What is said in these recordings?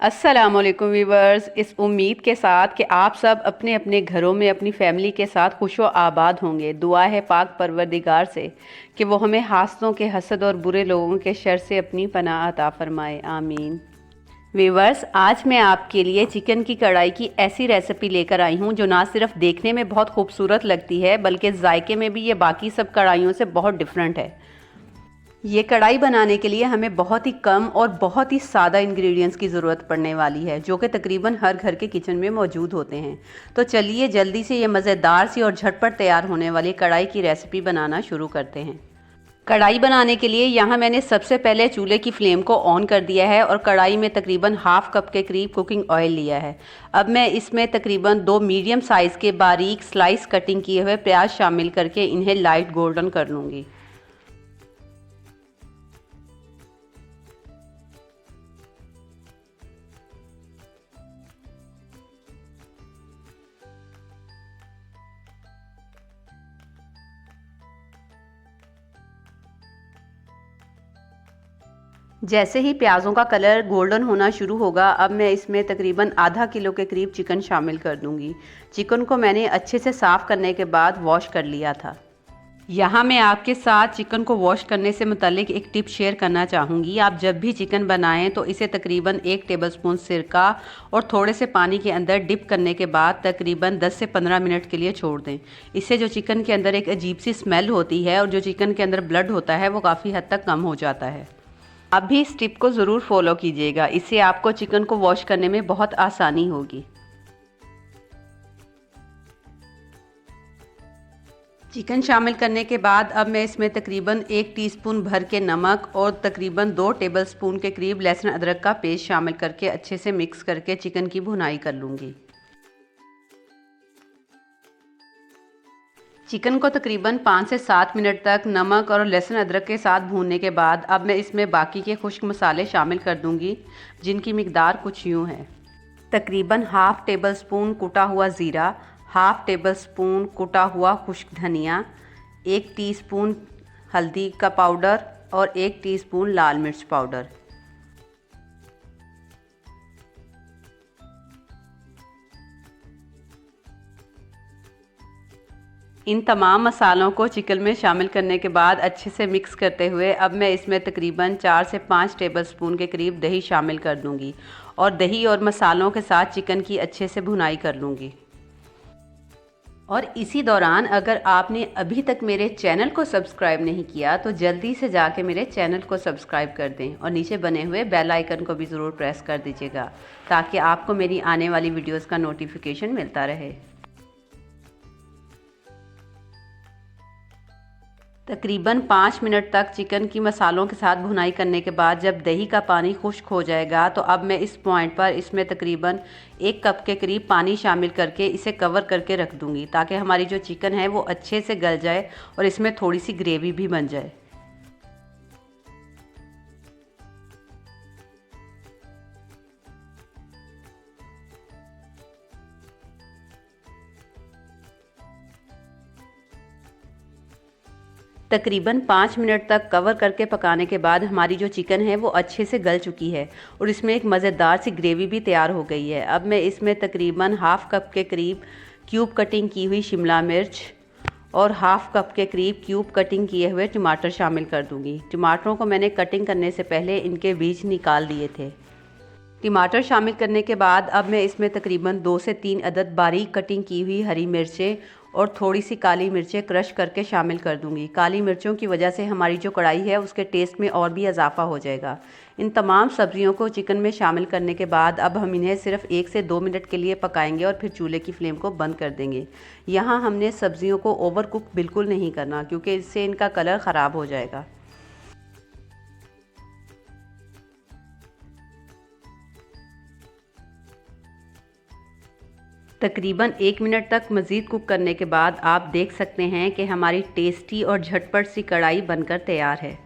अस्सलामुअलैकुम वीवर्स। इस उम्मीद के साथ कि आप सब अपने अपने घरों में अपनी फैमिली के साथ खुश व आबाद होंगे। दुआ है पाक परवरदिगार से कि वो हमें हासदों के हसद और बुरे लोगों के शर से अपनी पनाह अता फरमाए, आमीन। वीवर्स, आज मैं आपके लिए चिकन की कढ़ाई की ऐसी रेसिपी लेकर आई हूँ जो ना सिर्फ देखने में बहुत खूबसूरत लगती है बल्कि जायके में भी ये बाकी सब कढ़ाइयों से बहुत डिफरेंट है। ये कढ़ाई बनाने के लिए हमें बहुत ही कम और बहुत ही सादा इंग्रेडिएंट्स की ज़रूरत पड़ने वाली है, जो कि तकरीबन हर घर के किचन में मौजूद होते हैं। तो चलिए जल्दी से ये मज़ेदार सी और झटपट तैयार होने वाली कढ़ाई की रेसिपी बनाना शुरू करते हैं। कढ़ाई बनाने के लिए यहाँ मैंने सबसे पहले चूल्हे की फ्लेम को ऑन कर दिया है और कढ़ाई में तकरीबन हाफ कप के करीब कुकिंग ऑयल लिया है। अब मैं इसमें तकरीबन 2 मीडियम साइज़ के बारीक स्लाइस कटिंग किए हुए प्याज शामिल करके इन्हें लाइट गोल्डन कर लूँगी। जैसे ही प्याज़ों का कलर गोल्डन होना शुरू होगा, अब मैं इसमें तकरीबन आधा किलो के करीब चिकन शामिल कर दूंगी। चिकन को मैंने अच्छे से साफ़ करने के बाद वॉश कर लिया था। यहाँ मैं आपके साथ चिकन को वॉश करने से मुतालिक एक टिप शेयर करना चाहूँगी। आप जब भी चिकन बनाएं तो इसे तकरीबन 1 टेबलस्पून सिरका और थोड़े से पानी के अंदर डिप करने के बाद तकरीबन 10 से 15 मिनट के लिए छोड़ दें। इससे जो चिकन के अंदर एक अजीब सी स्मेल होती है और जो चिकन के अंदर ब्लड होता है वो काफ़ी हद तक कम हो जाता है। आप भी इस टिप को ज़रूर फॉलो कीजिएगा, इससे आपको चिकन को वॉश करने में बहुत आसानी होगी। चिकन शामिल करने के बाद अब मैं इसमें तकरीबन 1 टीस्पून भर के नमक और तकरीबन 2 टेबलस्पून के करीब लहसुन अदरक का पेस्ट शामिल करके अच्छे से मिक्स करके चिकन की भुनाई कर लूँगी। चिकन को तकरीबन 5 से 7 मिनट तक नमक और लहसुन अदरक के साथ भूनने के बाद अब मैं इसमें बाकी के खुश्क मसाले शामिल कर दूंगी, जिनकी मिकदार कुछ यूँ है। तकरीबन हाफ़ टेबल स्पून कुटा हुआ ज़ीरा, हाफ़ टेबल स्पून कुटा हुआ खुश्क धनिया, 1 टीस्पून हल्दी का पाउडर और 1 टीस्पून लाल मिर्च पाउडर। इन तमाम मसालों को चिकन में शामिल करने के बाद अच्छे से मिक्स करते हुए अब मैं इसमें तकरीबन 4 से 5 टेबलस्पून के करीब दही शामिल कर दूंगी और दही और मसालों के साथ चिकन की अच्छे से भुनाई कर लूँगी। और इसी दौरान अगर आपने अभी तक मेरे चैनल को सब्सक्राइब नहीं किया तो जल्दी से जाके मेरे चैनल को सब्सक्राइब कर दें और नीचे बने हुए बेल आइकन को भी ज़रूर प्रेस कर दीजिएगा, ताकि आपको मेरी आने वाली वीडियोज़ का नोटिफिकेशन मिलता रहे। तकरीबन 5 मिनट तक चिकन की मसालों के साथ भुनाई करने के बाद जब दही का पानी खुश्क हो जाएगा तो अब मैं इस पॉइंट पर इसमें तकरीबन 1 कप के करीब पानी शामिल करके इसे कवर करके रख दूंगी, ताकि हमारी जो चिकन है वो अच्छे से गल जाए और इसमें थोड़ी सी ग्रेवी भी बन जाए। तकरीबन 5 मिनट तक कवर करके पकाने के बाद हमारी जो चिकन है वो अच्छे से गल चुकी है और इसमें एक मज़ेदार सी ग्रेवी भी तैयार हो गई है। अब मैं इसमें तकरीबन हाफ़ कप के करीब क्यूब कटिंग की हुई शिमला मिर्च और हाफ़ कप के करीब क्यूब कटिंग किए हुए टमाटर शामिल कर दूंगी। टमाटरों को मैंने कटिंग करने से पहले इनके बीज निकाल दिए थे। टमाटर शामिल करने के बाद अब मैं इसमें तकरीबन 2 से 3 अदद बारीक कटिंग की हुई हरी मिर्चें और थोड़ी सी काली मिर्चें क्रश करके शामिल कर दूंगी। काली मिर्चों की वजह से हमारी जो कढ़ाई है उसके टेस्ट में और भी इजाफा हो जाएगा। इन तमाम सब्जियों को चिकन में शामिल करने के बाद अब हम इन्हें सिर्फ 1 से 2 मिनट के लिए पकाएंगे और फिर चूल्हे की फ्लेम को बंद कर देंगे। यहाँ हमने सब्जियों को ओवर कुक बिल्कुल नहीं करना, क्योंकि इससे इनका कलर ख़राब हो जाएगा। तकरीबन 1 मिनट तक मज़ीद कुक करने के बाद आप देख सकते हैं कि हमारी टेस्टी और झटपट सी कढ़ाई बनकर तैयार है।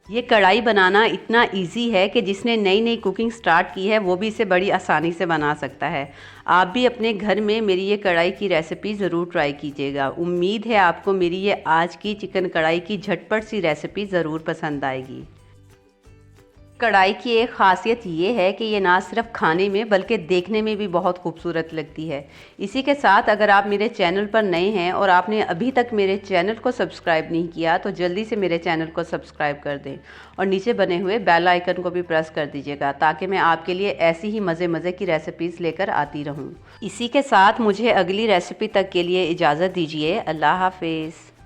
ये कढ़ाई बनाना इतना इजी है कि जिसने नई नई कुकिंग स्टार्ट की है वो भी इसे बड़ी आसानी से बना सकता है। आप भी अपने घर में मेरी ये कढ़ाई की रेसिपी ज़रूर ट्राई कीजिएगा। उम्मीद है आपको मेरी ये आज की चिकन कढ़ाई की झटपट सी रेसिपी ज़रूर पसंद आएगी। कढ़ाई की एक ख़ासियत ये है कि ये ना सिर्फ खाने में बल्कि देखने में भी बहुत खूबसूरत लगती है। इसी के साथ अगर आप मेरे चैनल पर नए हैं और आपने अभी तक मेरे चैनल को सब्सक्राइब नहीं किया तो जल्दी से मेरे चैनल को सब्सक्राइब कर दें और नीचे बने हुए बेल आइकन को भी प्रेस कर दीजिएगा ताकि मैं आपके लिए ऐसी ही मज़े मज़े की रेसिपीज़ लेकर आती रहूँ। इसी के साथ मुझे अगली रेसिपी तक के लिए इजाज़त दीजिए। अल्लाह हाफिज़।